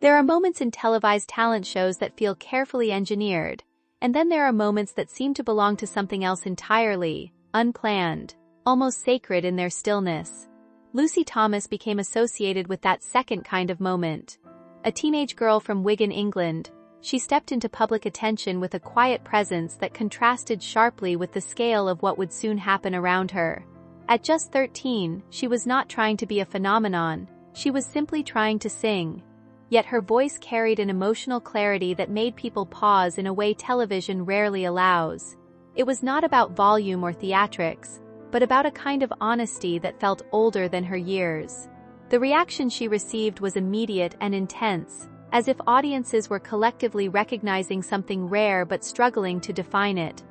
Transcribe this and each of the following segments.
There are moments in televised talent shows that feel carefully engineered, and then there are moments that seem to belong to something else entirely, unplanned, almost sacred in their stillness. Lucy Thomas became associated with that second kind of moment. A teenage girl from Wigan, England, she stepped into public attention with a quiet presence that contrasted sharply with the scale of what would soon happen around her. At just 13, she was not trying to be a phenomenon, she was simply trying to sing. Yet her voice carried an emotional clarity that made people pause in a way television rarely allows. It was not about volume or theatrics, but about a kind of honesty that felt older than her years. The reaction she received was immediate and intense, as if audiences were collectively recognizing something rare but struggling to define it.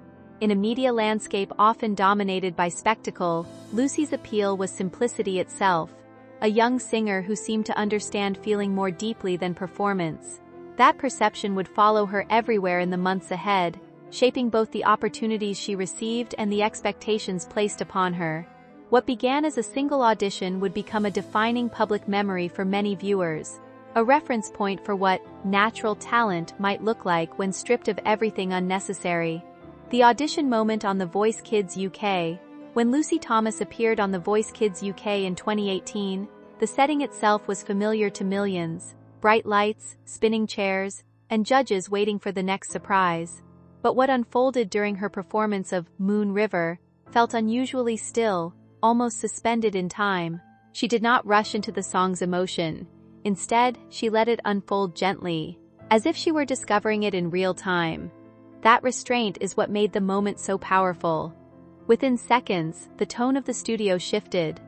In a media landscape often dominated by spectacle, Lucy's appeal was simplicity itself. A young singer who seemed to understand feeling more deeply than performance. That perception would follow her everywhere in the months ahead, shaping both the opportunities she received and the expectations placed upon her. What began as a single audition would become a defining public memory for many viewers, a reference point for what natural talent might look like when stripped of everything unnecessary. The audition moment on The Voice Kids UK. When Lucy Thomas appeared on The Voice Kids UK in 2018, the setting itself was familiar to millions: bright lights, spinning chairs, and judges waiting for the next surprise. But what unfolded during her performance of Moon River felt unusually still, almost suspended in time. She did not rush into the song's emotion. Instead, she let it unfold gently, as if she were discovering it in real time. That restraint is what made the moment so powerful. Within seconds, the tone of the studio shifted.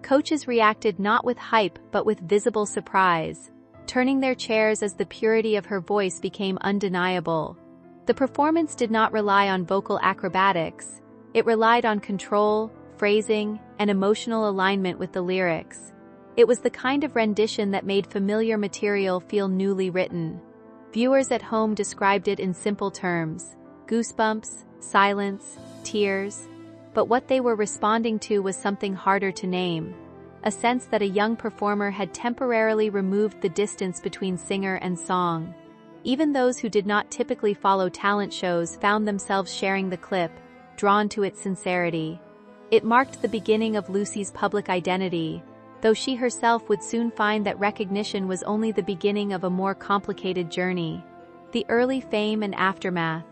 Coaches reacted not with hype but with visible surprise, turning their chairs as the purity of her voice became undeniable. The performance did not rely on vocal acrobatics. It relied on control, phrasing, and emotional alignment with the lyrics. It was the kind of rendition that made familiar material feel newly written. Viewers at home described it in simple terms: goosebumps, silence, tears. But what they were responding to was something harder to name. A sense that a young performer had temporarily removed the distance between singer and song. Even those who did not typically follow talent shows found themselves sharing the clip, drawn to its sincerity. It marked the beginning of Lucy's public identity, though she herself would soon find that recognition was only the beginning of a more complicated journey. The early fame and aftermath.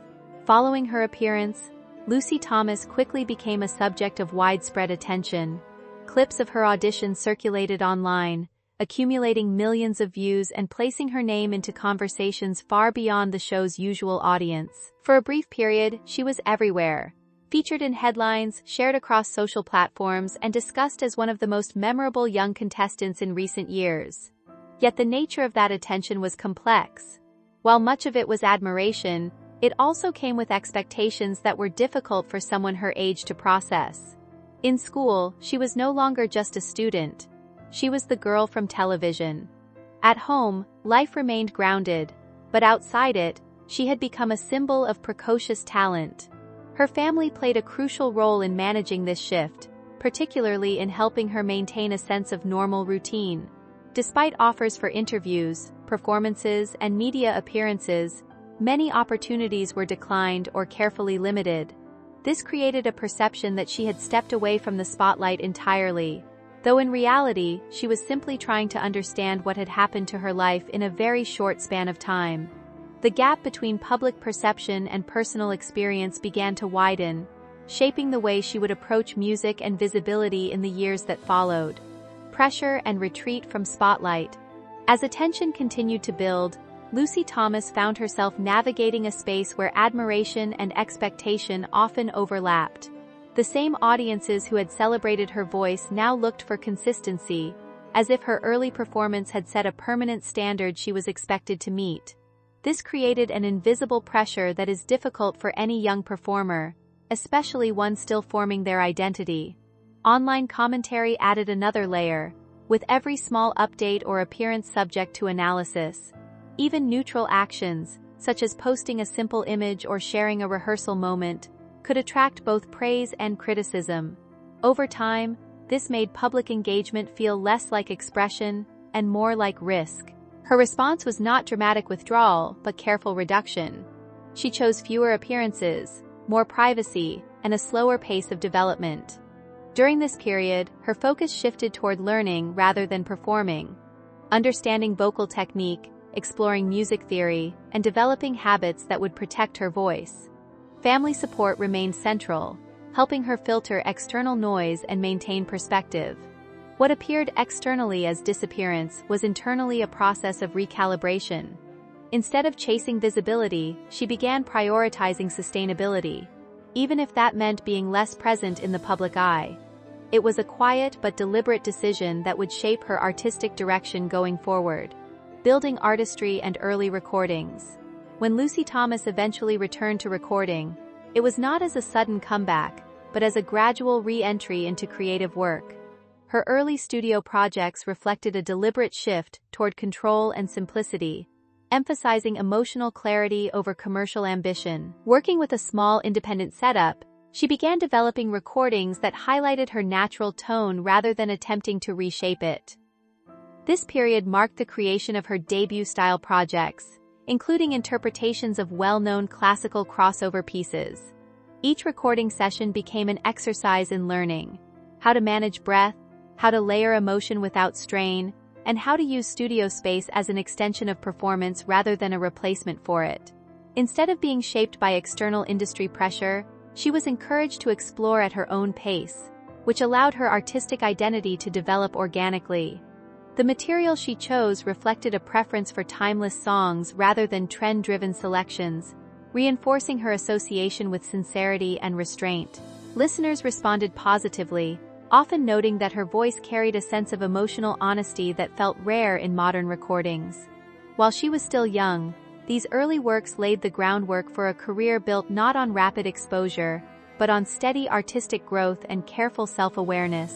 Following her appearance, Lucy Thomas quickly became a subject of widespread attention. Clips of her audition circulated online, accumulating millions of views and placing her name into conversations far beyond the show's usual audience. For a brief period, she was everywhere, featured in headlines, shared across social platforms, and discussed as one of the most memorable young contestants in recent years. Yet the nature of that attention was complex. While much of it was admiration, it also came with expectations that were difficult for someone her age to process. In school, she was no longer just a student. She was the girl from television. At home, life remained grounded, but outside it, she had become a symbol of precocious talent. Her family played a crucial role in managing this shift, particularly in helping her maintain a sense of normal routine. Despite offers for interviews, performances, and media appearances, many opportunities were declined or carefully limited. This created a perception that she had stepped away from the spotlight entirely, though in reality, she was simply trying to understand what had happened to her life in a very short span of time. The gap between public perception and personal experience began to widen, shaping the way she would approach music and visibility in the years that followed. Pressure and retreat from spotlight. As attention continued to build, Lucy Thomas found herself navigating a space where admiration and expectation often overlapped. The same audiences who had celebrated her voice now looked for consistency, as if her early performance had set a permanent standard she was expected to meet. This created an invisible pressure that is difficult for any young performer, especially one still forming their identity. Online commentary added another layer, with every small update or appearance subject to analysis. Even neutral actions, such as posting a simple image or sharing a rehearsal moment, could attract both praise and criticism. Over time, this made public engagement feel less like expression and more like risk. Her response was not dramatic withdrawal, but careful reduction. She chose fewer appearances, more privacy, and a slower pace of development. During this period, her focus shifted toward learning rather than performing, understanding vocal technique, exploring music theory, and developing habits that would protect her voice. Family support remained central, helping her filter external noise and maintain perspective. What appeared externally as disappearance was internally a process of recalibration. Instead of chasing visibility, she began prioritizing sustainability, even if that meant being less present in the public eye. It was a quiet but deliberate decision that would shape her artistic direction going forward. Building artistry and early recordings. When Lucy Thomas eventually returned to recording, it was not as a sudden comeback, but as a gradual re-entry into creative work. Her early studio projects reflected a deliberate shift toward control and simplicity, emphasizing emotional clarity over commercial ambition. Working with a small independent setup, she began developing recordings that highlighted her natural tone rather than attempting to reshape it. This period marked the creation of her debut-style projects, including interpretations of well-known classical crossover pieces. Each recording session became an exercise in learning how to manage breath, how to layer emotion without strain, and how to use studio space as an extension of performance rather than a replacement for it. Instead of being shaped by external industry pressure, she was encouraged to explore at her own pace, which allowed her artistic identity to develop organically. The material she chose reflected a preference for timeless songs rather than trend-driven selections, reinforcing her association with sincerity and restraint. Listeners responded positively, often noting that her voice carried a sense of emotional honesty that felt rare in modern recordings. While she was still young, these early works laid the groundwork for a career built not on rapid exposure, but on steady artistic growth and careful self-awareness.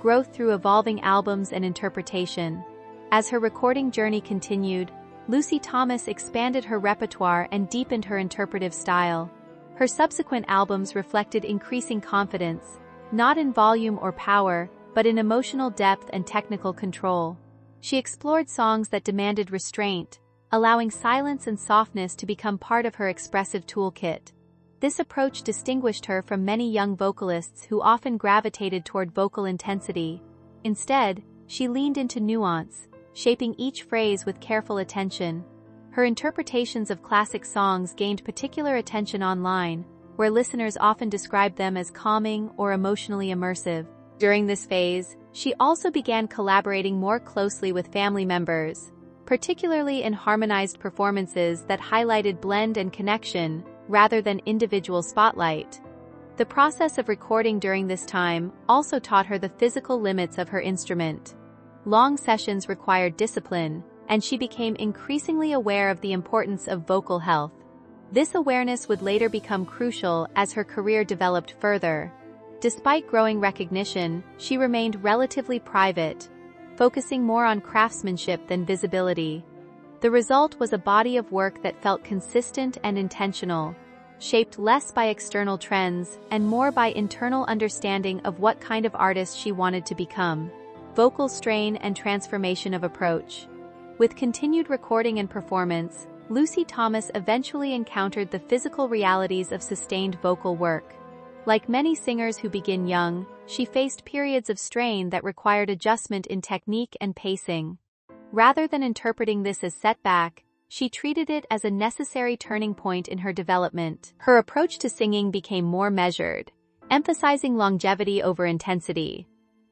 Growth through evolving albums and interpretation. As her recording journey continued, Lucy Thomas expanded her repertoire and deepened her interpretive style. Her subsequent albums reflected increasing confidence, not in volume or power, but in emotional depth and technical control. She explored songs that demanded restraint, allowing silence and softness to become part of her expressive toolkit. This approach distinguished her from many young vocalists who often gravitated toward vocal intensity. Instead, she leaned into nuance, shaping each phrase with careful attention. Her interpretations of classic songs gained particular attention online, where listeners often described them as calming or emotionally immersive. During this phase, she also began collaborating more closely with family members, particularly in harmonized performances that highlighted blend and connection, rather than individual spotlight. The process of recording during this time also taught her the physical limits of her instrument. Long sessions required discipline, and she became increasingly aware of the importance of vocal health. This awareness would later become crucial as her career developed further. Despite growing recognition, she remained relatively private, focusing more on craftsmanship than visibility. The result was a body of work that felt consistent and intentional, shaped less by external trends and more by internal understanding of what kind of artist she wanted to become. Vocal strain and transformation of approach. With continued recording and performance, Lucy Thomas eventually encountered the physical realities of sustained vocal work. Like many singers who begin young, she faced periods of strain that required adjustment in technique and pacing. Rather than interpreting this as setback, she treated it as a necessary turning point in her development. Her approach to singing became more measured, emphasizing longevity over intensity.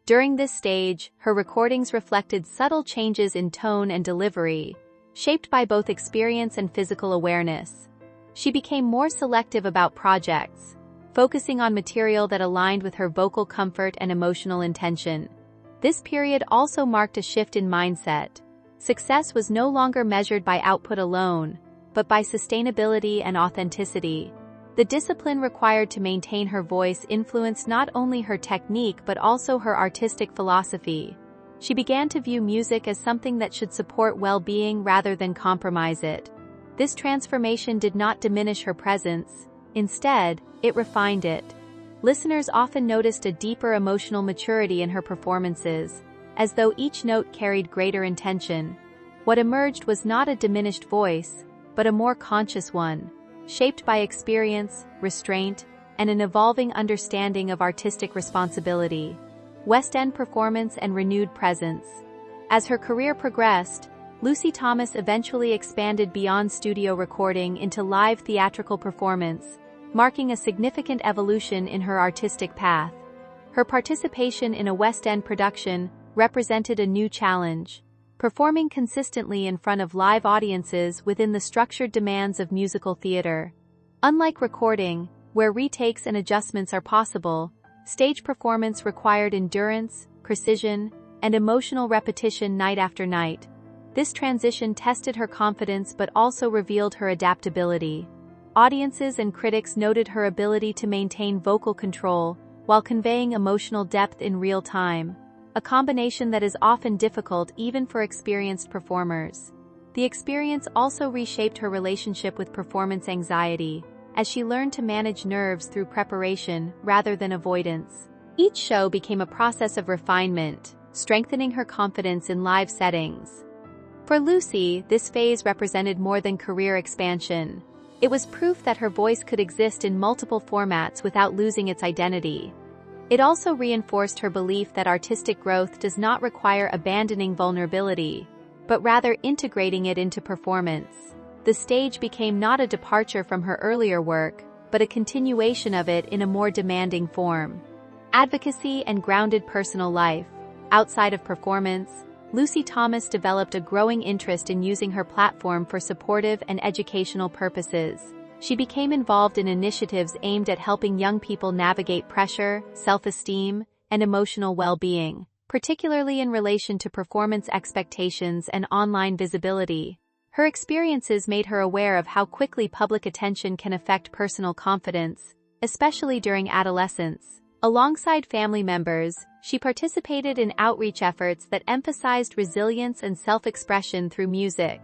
During this stage, her recordings reflected subtle changes in tone and delivery, shaped by both experience and physical awareness. She became more selective about projects, focusing on material that aligned with her vocal comfort and emotional intention. This period also marked a shift in mindset. Success was no longer measured by output alone, but by sustainability and authenticity. The discipline required to maintain her voice influenced not only her technique but also her artistic philosophy. She began to view music as something that should support well-being rather than compromise it. This transformation did not diminish her presence. Instead, it refined it. Listeners often noticed a deeper emotional maturity in her performances, as though each note carried greater intention. What emerged was not a diminished voice, but a more conscious one, shaped by experience, restraint, and an evolving understanding of artistic responsibility, West End performance and renewed presence. As her career progressed, Lucy Thomas eventually expanded beyond studio recording into live theatrical performance, marking a significant evolution in her artistic path. Her participation in a West End production represented a new challenge, performing consistently in front of live audiences within the structured demands of musical theater. Unlike recording, where retakes and adjustments are possible, stage performance required endurance, precision, and emotional repetition night after night. This transition tested her confidence but also revealed her adaptability. Audiences and critics noted her ability to maintain vocal control while conveying emotional depth in real time, a combination that is often difficult even for experienced performers. The experience also reshaped her relationship with performance anxiety, as she learned to manage nerves through preparation rather than avoidance. Each show became a process of refinement, strengthening her confidence in live settings. For Lucy, this phase represented more than career expansion. It was proof that her voice could exist in multiple formats without losing its identity. It also reinforced her belief that artistic growth does not require abandoning vulnerability, but rather integrating it into performance. The stage became not a departure from her earlier work, but a continuation of it in a more demanding form. Advocacy and grounded personal life. Outside of performance, Lucy Thomas developed a growing interest in using her platform for supportive and educational purposes. She became involved in initiatives aimed at helping young people navigate pressure, self-esteem, and emotional well-being, particularly in relation to performance expectations and online visibility. Her experiences made her aware of how quickly public attention can affect personal confidence, especially during adolescence. Alongside family members, she participated in outreach efforts that emphasized resilience and self-expression through music.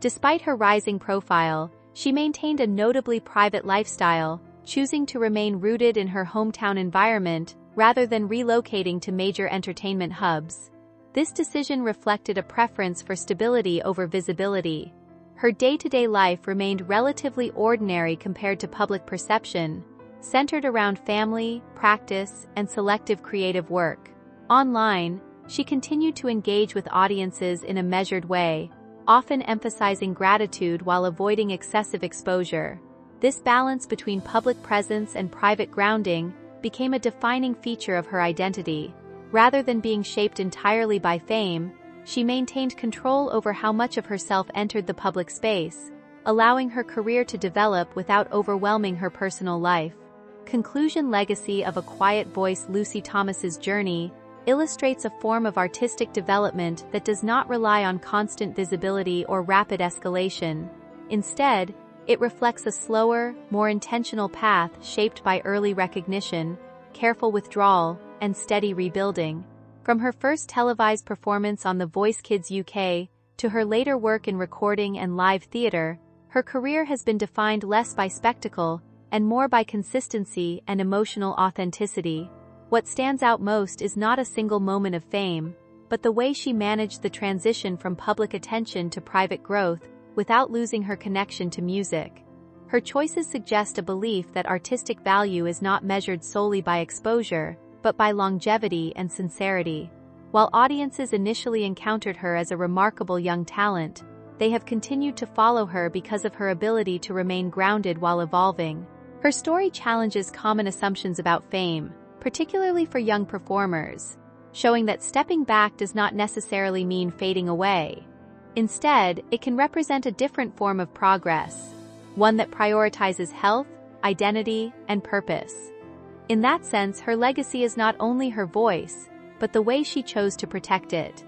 Despite her rising profile, she maintained a notably private lifestyle, choosing to remain rooted in her hometown environment rather than relocating to major entertainment hubs. This decision reflected a preference for stability over visibility. Her day-to-day life remained relatively ordinary compared to public perception, centered around family, practice, and selective creative work. Online, she continued to engage with audiences in a measured way, often emphasizing gratitude while avoiding excessive exposure. This balance between public presence and private grounding became a defining feature of her identity. Rather than being shaped entirely by fame, she maintained control over how much of herself entered the public space, allowing her career to develop without overwhelming her personal life. Conclusion. Legacy of a quiet voice. Lucy Thomas's journey illustrates a form of artistic development that does not rely on constant visibility or rapid escalation. Instead, it reflects a slower, more intentional path shaped by early recognition, careful withdrawal, and steady rebuilding. From her first televised performance on The Voice Kids UK to her later work in recording and live theater, her career has been defined less by spectacle and more by consistency and emotional authenticity. What stands out most is not a single moment of fame, but the way she managed the transition from public attention to private growth without losing her connection to music. Her choices suggest a belief that artistic value is not measured solely by exposure, but by longevity and sincerity. While audiences initially encountered her as a remarkable young talent, they have continued to follow her because of her ability to remain grounded while evolving. Her story challenges common assumptions about fame, particularly for young performers, showing that stepping back does not necessarily mean fading away. Instead, it can represent a different form of progress, one that prioritizes health, identity, and purpose. In that sense, her legacy is not only her voice, but the way she chose to protect it.